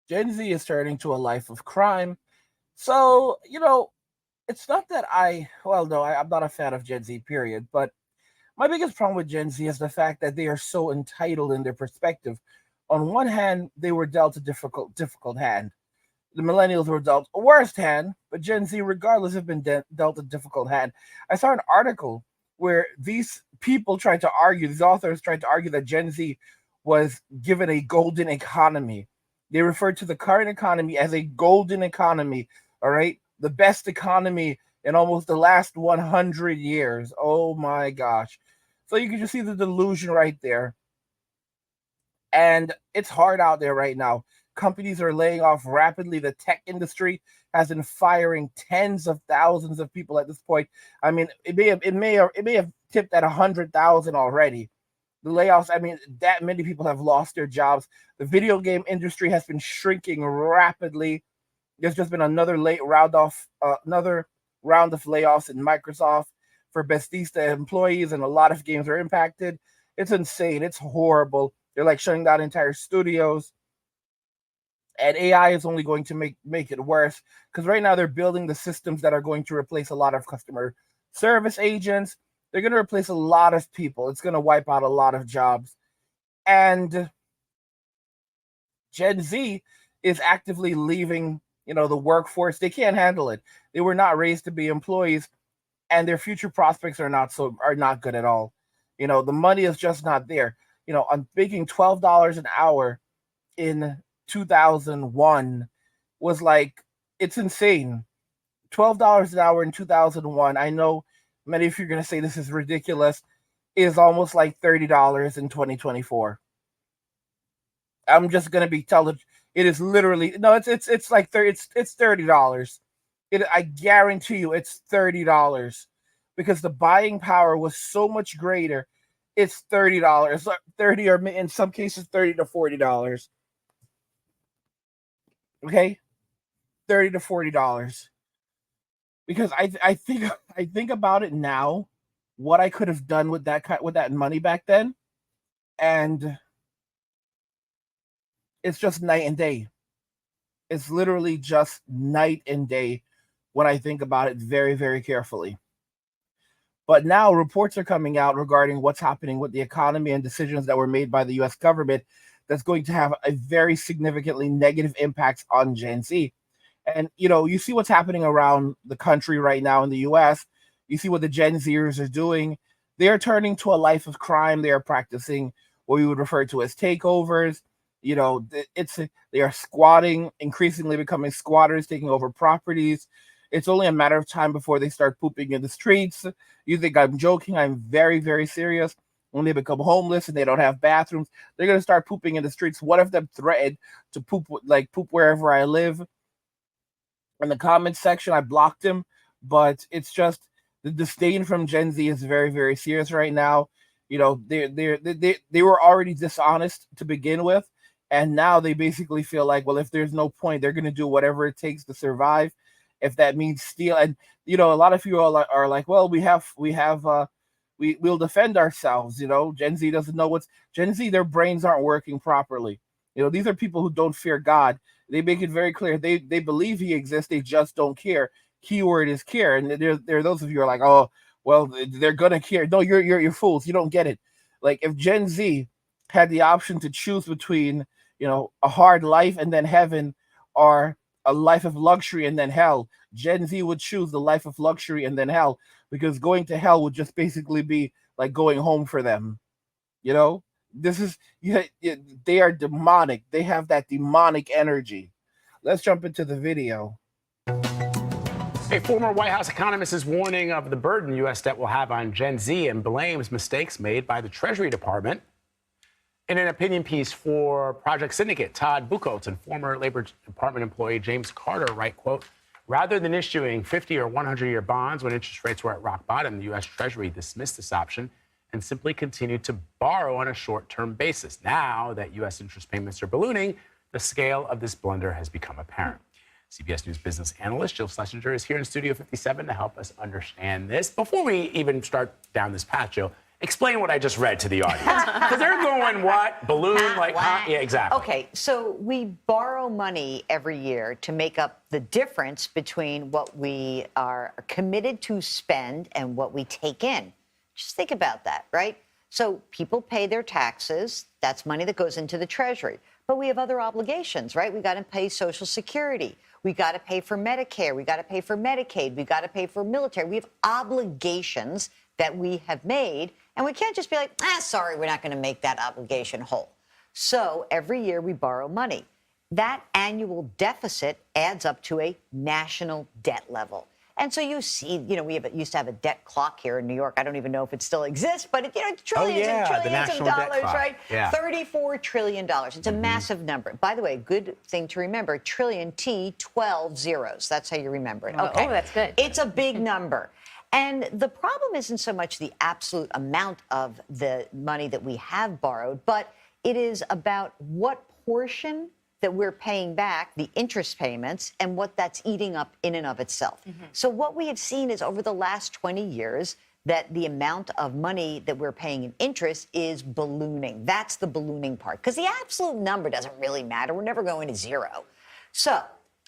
Gen Z is turning to a life of crime. So, it's not that well, no, I'm not a fan of Gen Z, period. But my biggest problem with Gen Z is the fact that they are so entitled in their perspective. On one hand, they were dealt a difficult hand. The millennials were dealt a worst hand, but Gen Z, regardless, have been dealt a difficult hand. I saw an article where these people tried to argue, these authors tried to argue that Gen Z was given a golden economy. They referred to the current economy as a golden economy, all right? The best economy in almost the last 100 years. Oh my gosh. So you can just see the delusion right there. And it's hard out there right now. Companies are laying off rapidly. The tech industry has been firing tens of thousands of people at this point. I mean, it may have tipped at 100,000 already. The layoffs. I mean, that many people have lost their jobs. The video game industry has been shrinking rapidly. There's just been another round of layoffs in Microsoft for Bethesda employees, and a lot of games are impacted. It's insane. It's horrible. They're like shutting down entire studios, and AI is only going to make it worse because right now they're building the systems that are going to replace a lot of customer service agents. They're going to replace a lot of people. It's going to wipe out a lot of jobs, and Gen Z is actively leaving, the workforce. They can't handle it. They were not raised to be employees, and their future prospects are not good at all. The money is just not there. I'm making $12 an hour in 2001 was like, it's insane. $12 an hour in 2001. I know many of you are going to say this is ridiculous. Is almost like $30 in 2024. I'm just gonna be telling. It is literally no. It's like 30. It's $30. I guarantee you, it's $30 because the buying power was so much greater. It's $30, 30 or in some cases $30 to $40. Okay, $30 to $40. Because I think about it now, what I could have done with that money back then, and it's just night and day. It's literally just night and day when I think about it very, very carefully. But now reports are coming out regarding what's happening with the economy and decisions that were made by the US government that's going to have a very significantly negative impacts on Gen Z. And you see what's happening around the country right now in the US. You see what the Gen Zers are doing. They are turning to a life of crime. They are practicing what we would refer to as takeovers. It's they are squatting, increasingly becoming squatters, taking over properties. It's only a matter of time before they start pooping in the streets. You think I'm joking? I'm very, very serious. When they become homeless and they don't have bathrooms, they're gonna start pooping in the streets. One of them threatened to poop wherever I live. In the comments section, I blocked him, but it's just the disdain from Gen Z is very, very serious right now. They were already dishonest to begin with, and now they basically feel like, well, if there's no point, they're going to do whatever it takes to survive. If that means steal, and a lot of you are like, well, we'll defend ourselves. Gen Z doesn't know what's Gen Z. Their brains aren't working properly. These are people who don't fear God. They make it very clear they believe He exists. They just don't care. Keyword is care. And there are those of you who are like, oh, well, they're gonna care. No, you're fools. You don't get it. Like, if Gen Z had the option to choose between a hard life and then heaven, or a life of luxury and then hell, Gen Z would choose the life of luxury and then hell, because going to hell would just basically be like going home for them. You know, this is they are demonic. They have that demonic energy. Let's jump into the video. A former White House economist is warning of the burden U.S. debt will have on Gen Z and blames mistakes made by the Treasury Department. In an opinion piece for Project Syndicate, Todd Buchholz and former Labor Department employee James Carter write, quote, rather than issuing 50 or 100-year bonds when interest rates were at rock bottom, the U.S. Treasury dismissed this option and simply continued to borrow on a short-term basis. Now that U.S. interest payments are ballooning, the scale of this blunder has become apparent. CBS News business analyst Jill Schlesinger is here in Studio 57 to help us understand this. Before we even start down this path, Jill, Explain what I just read to the audience. Because they're going, what? Balloon? Like, huh? Yeah, exactly. Okay, so we borrow money every year to make up the difference between what we are committed to spend and what we take in. Just think about that, right? So people pay their taxes. That's money that goes into the Treasury. But we have other obligations, right? We got to pay Social Security. We got to pay for Medicare. We got to pay for Medicaid. We got to pay for military. We have obligations that we have made. And we can't just be like, sorry, we're not going to make that obligation whole. So every year we borrow money. That annual deficit adds up to a national debt level. And so you see, we used to have a debt clock here in New York. I don't even know if it still exists, but it's trillions and trillions of dollars, right? Yeah. $34 trillion. It's a massive number. By the way, good thing to remember, trillion, T, 12 zeros. That's how you remember it. Okay. Oh, that's good. It's a big number. And the problem isn't so much the absolute amount of the money that we have borrowed, but it is about what portion that we're paying back, the interest payments, and what that's eating up in and of itself. So what we have seen is over the last 20 years that the amount of money that we're paying in interest is ballooning. That's the ballooning part, because the absolute number doesn't really matter. We're never going to zero. So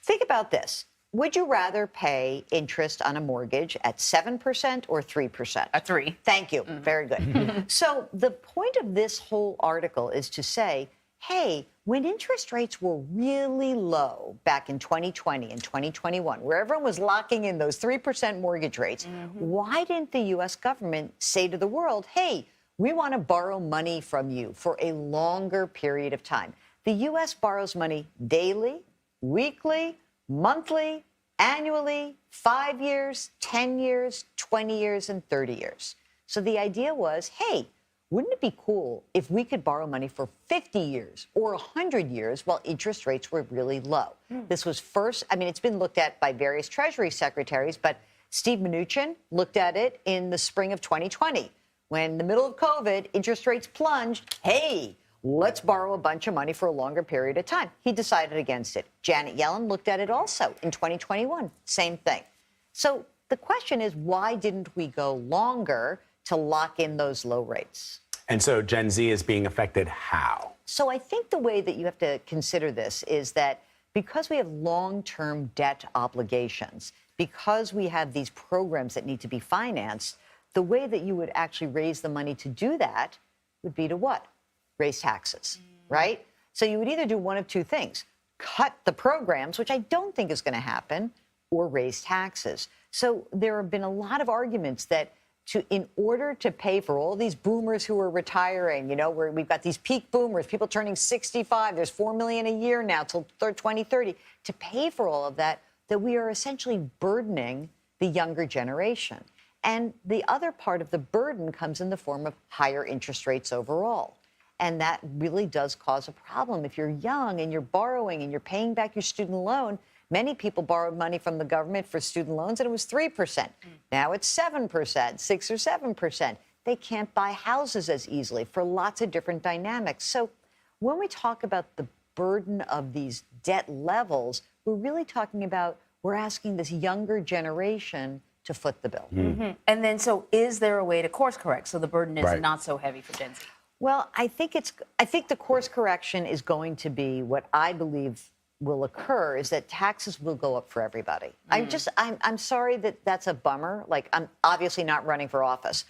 think about this. Would you rather pay interest on a mortgage at 7% or 3%? A 3. Thank you. Very good. So the point of this whole article is to say, hey, when interest rates were really low back in 2020 and 2021, where everyone was locking in those 3% mortgage rates, why didn't the U.S. government say to the world, hey, we want to borrow money from you for a longer period of time? The U.S. borrows money daily, weekly, monthly, annually, 5 years, 10 years, 20 years, and 30 years. So the idea was, hey, wouldn't it be cool if we could borrow money for 50 years or 100 years while interest rates were really low? This was first, it's been looked at by various Treasury secretaries, but Steve Mnuchin looked at it in the spring of 2020. When in the middle of COVID, interest rates plunged, hey, let's borrow a bunch of money for a longer period of time. He decided against it. Janet Yellen looked at it also in 2021. Same thing. So the question is, why didn't we go longer to lock in those low rates? And so Gen Z is being affected how? So I think the way that you have to consider this is that because we have long-term debt obligations, because we have these programs that need to be financed, the way that you would actually raise the money to do that would be to what? Raise taxes, right? So you would either do one of two things: cut the programs, which I don't think is going to happen, or raise taxes. So there have been a lot of arguments that in order to pay for all these boomers who are retiring, where we've got these peak boomers, people turning 65, there's 4 million a year now till 2030, to pay for all of that, that we are essentially burdening the younger generation. And the other part of the burden comes in the form of higher interest rates overall. And that really does cause a problem. If you're young and you're borrowing and you're paying back your student loan, many people borrowed money from the government for student loans and it was 3%. Now it's 7%, 6 or 7%. They can't buy houses as easily for lots of different dynamics. So when we talk about the burden of these debt levels, we're really talking about, we're asking this younger generation to foot the bill. And then, so is there a way to course correct so the burden is not so heavy for Gen Z? Well, I think the course correction is going to be what I believe will occur is that taxes will go up for everybody. I'm sorry that that's a bummer. Like, I'm obviously not running for office.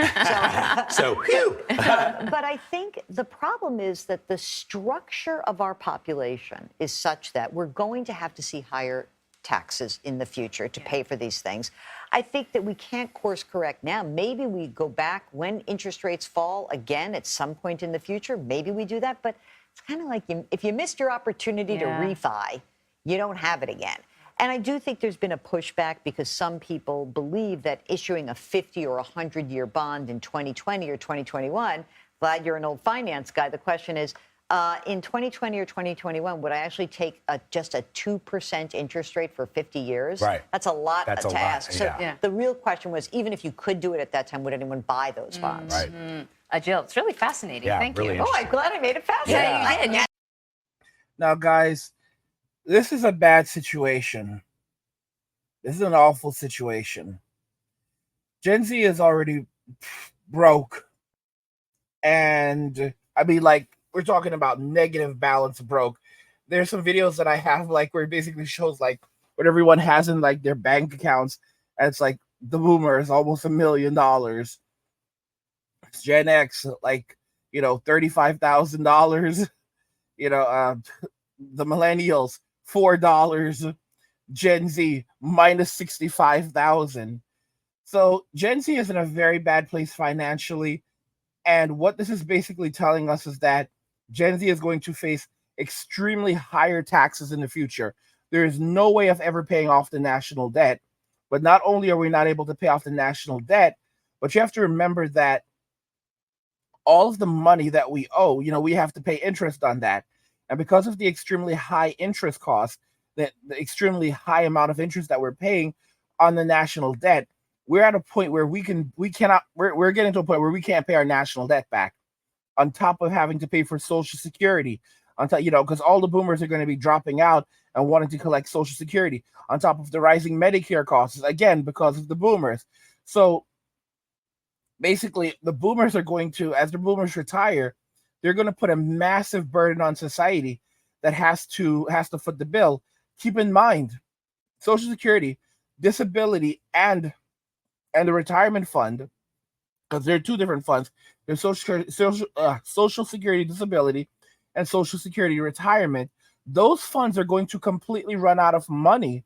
So, phew. But I think the problem is that the structure of our population is such that we're going to have to see higher taxes in the future to pay for these things. I think that we can't course correct now. Maybe we go back when interest rates fall again at some point in the future. Maybe we do that. But it's kind of like if you missed your opportunity to refi, you don't have it again. And I do think there's been a pushback because some people believe that issuing a 50 or 100-year bond in 2020 or 2021, glad you're an old finance guy, the question is, in 2020 or 2021, would I actually take just a 2% interest rate for 50 years? Right. That's a lot to ask. So yeah. the real question was, even if you could do it at that time, would anyone buy those bonds? Right. Jill, it's really fascinating. Yeah, Thank really you. Oh, I'm glad I made it fascinating. Yeah, you did. Now, guys, this is a bad situation. This is an awful situation. Gen Z is already broke. And I mean, like, we're talking about negative balance broke. There's some videos that I have, like, where it basically shows, like, what everyone has in, like, their bank accounts. And it's like the boomer is almost $1 million. Gen X, like, $35,000. You know, the millennials, $4. Gen Z, minus 65,000. So Gen Z is in a very bad place financially. And what this is basically telling us is that Gen Z is going to face extremely higher taxes in the future. There is no way of ever paying off the national debt. But not only are we not able to pay off the national debt, but you have to remember that all of the money that we owe, we have to pay interest on that. And because of the extremely high interest costs, the extremely high amount of interest that we're paying on the national debt, we're at a point where we're getting to a point where we can't pay our national debt back, on top of having to pay for Social Security, on top, because all the boomers are going to be dropping out and wanting to collect Social Security, on top of the rising Medicare costs, again, because of the boomers. So basically, the boomers are going to, as the boomers retire, they're going to put a massive burden on society that has to foot the bill. Keep in mind, Social Security, disability, and the retirement fund, because there are two different funds. There's Social Security disability and Social Security retirement. Those funds are going to completely run out of money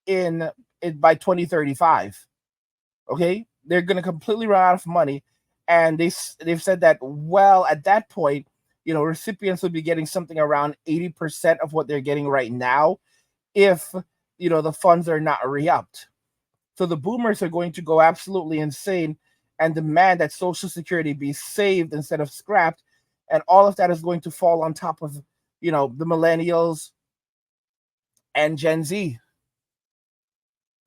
by 2035. Okay, they're going to completely run out of money, and they've said that, well, at that point, recipients will be getting something around 80% of what they're getting right now, if the funds are not re-upped. So the boomers are going to go absolutely insane and demand that Social Security be saved instead of scrapped, and all of that is going to fall on top of the millennials and Gen Z.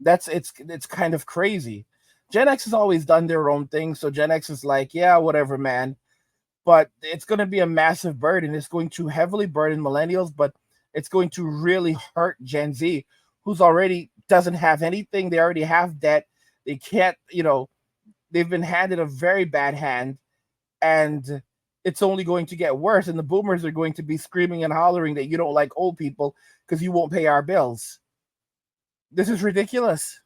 It's kind of crazy. Gen X has always done their own thing, so Gen X is like, yeah, whatever, man. But it's going to be a massive burden. It's going to heavily burden millennials, but it's going to really hurt Gen Z, who's already doesn't have anything. They already have debt. They can't, they've been handed a very bad hand, and it's only going to get worse. And the boomers are going to be screaming and hollering that you don't like old people because you won't pay our bills. This is ridiculous.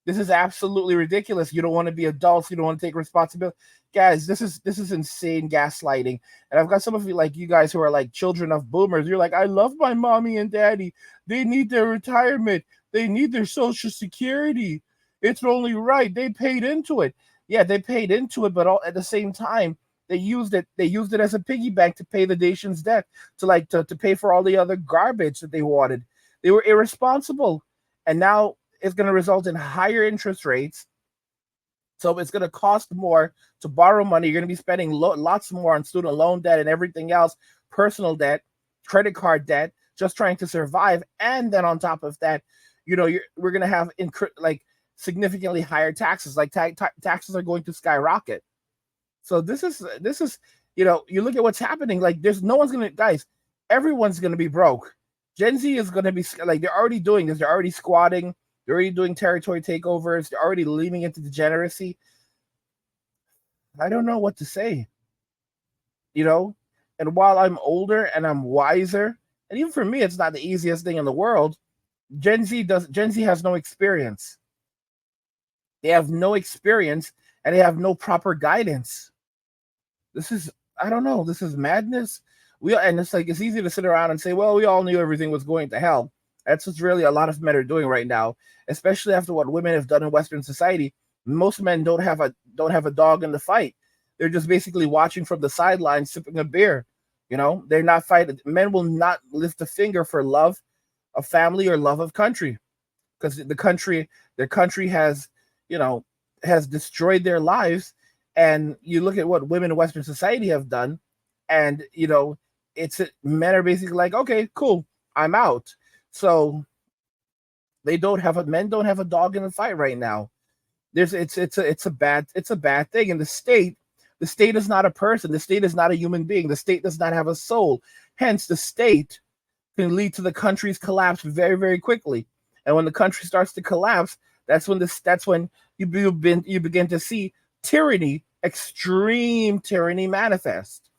This is absolutely ridiculous. You don't want to be adults. You don't want to take responsibility. Guys, this is insane gaslighting. And I've got some of you, like you guys who are like children of boomers. You're like, I love my mommy and daddy. They need their retirement. They need their Social Security. It's only right. They paid into it. Yeah, they paid into it, but at the same time, they used it. They used it as a piggy bank to pay the nation's debt, to pay for all the other garbage that they wanted. They were irresponsible. And now it's going to result in higher interest rates. So it's going to cost more to borrow money. You're going to be spending lots more on student loan debt and everything else, personal debt, credit card debt, just trying to survive. And then on top of that, we're going to have significantly higher taxes. Like taxes are going to skyrocket. So this is you look at what's happening. Like, there's no one's going to, guys, everyone's going to be broke. Gen Z is going to be like, they're already doing this. They're already squatting. They're already doing territory takeovers. They're already leaning into degeneracy. I don't know what to say. And while I'm older and I'm wiser, and even for me, it's not the easiest thing in the world. Gen Z has no experience. They have no experience, and they have no proper guidance. I don't know. This is madness. And it's like, it's easy to sit around and say, well, we all knew everything was going to hell. That's what really a lot of men are doing right now, especially after what women have done in Western society. Most men don't have a dog in the fight. They're just basically watching from the sidelines, sipping a beer. They're not fighting. Men will not lift a finger for love of family or love of country, because their country has destroyed their lives. And you look at what women in Western society have done, and men are basically like, okay, cool, I'm out. So men don't have a dog in the fight right now. It's a bad thing. And the state is not a person. The state is not a human being. The state does not have a soul. Hence, the state can lead to the country's collapse very, very quickly. And when the country starts to collapse, that's when you begin to see tyranny Extreme Tyranny Manifest.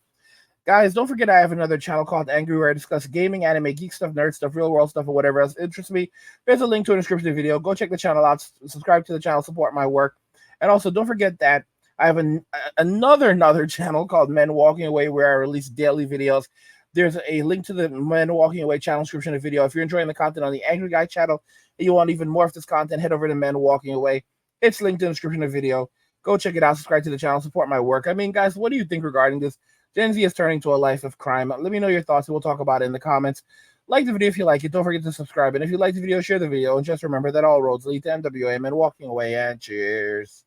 Guys, don't forget I have another channel called Angry where I discuss gaming, anime, geek stuff, nerd stuff, real world stuff, or whatever else interests me. There's a link to a description of the video. Go check the channel out, subscribe to the channel, support my work. And also, don't forget that I have another channel called Men Walking Away where I release daily videos. There's a link to the Men Walking Away channel description of the video. If you're enjoying the content on the Angry Guy channel and you want even more of this content, head over to Men Walking Away. It's linked in the description of the video. Go check it out, subscribe to the channel, support my work. I mean, guys, what do you think regarding this? Gen Z is turning to a life of crime. Let me know your thoughts and we'll talk about it in the comments. Like the video if you like it. Don't forget to subscribe. And if you like the video, share the video. And just remember that all roads lead to MWA Men Walking Away. And cheers.